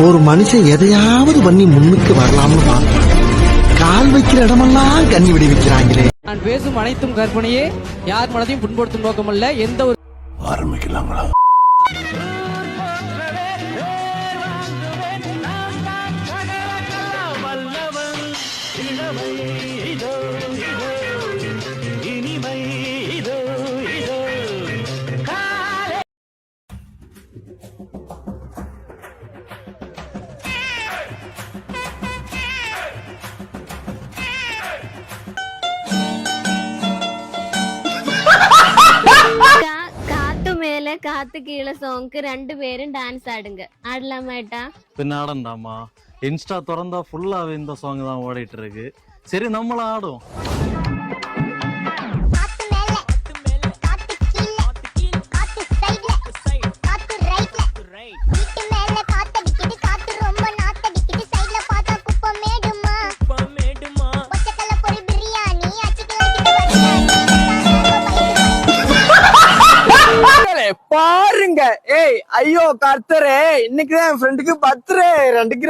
ஒரு மனுஷன் எதையாவது பண்ணி முன்னுக்கு வரலாம்னு பார்த்தா கால் வைக்கிற இடமெல்லாம் கண்ணி விடி வைக்கிறாங்களே. நான் பேசும் அனைத்தும் கற்பனையே, யார் மனதையும் புண்படுத்தும் நோக்கமல்ல. எந்த ஒரு ஆரம்பிக்கலாங்களா? காத்து மேல காத்து கீழே சாங்க்கு 2 பேரும் டான்ஸ் ஆடுங்க. ஆடலாமாட்டா? பின்ன ஆடண்டாமா. இன்ஸ்டா திறந்தா ஃபுல்லாவே இந்த சாங் தான் ஓடிட்டு இருக்கு. சரி நம்மளும் ஆடுவோம். பாருங்க, ஏய் ஐயோ கர்த்தரே, இன்னைக்குதான் என் ஃப்ரெண்டுக்கு பர்த்டே. ரெண்டுக்கு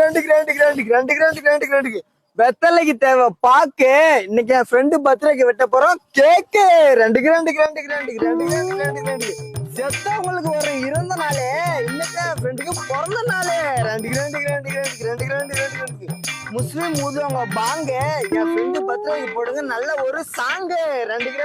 வெத்தலைக்கு தேவை பாக்கு. இன்னைக்கு என் ஃப்ரெண்டு பர்த்டேக்கு வெட்ட போறோம் கேக்கு. ரெண்டுக்கு செத்தவங்களுக்கு வர இறந்த நாளே, இன்னைக்கு என் ஃப்ரெண்டுக்கு பிறந்த நாளே. ரெண்டுக்கு முஸ்லிம் ஊதுவங்க பாங்க, என் ஃப்ரெண்டு பர்த்டேக்கு போடுங்க நல்ல ஒரு சாங்கு. ரெண்டுக்கு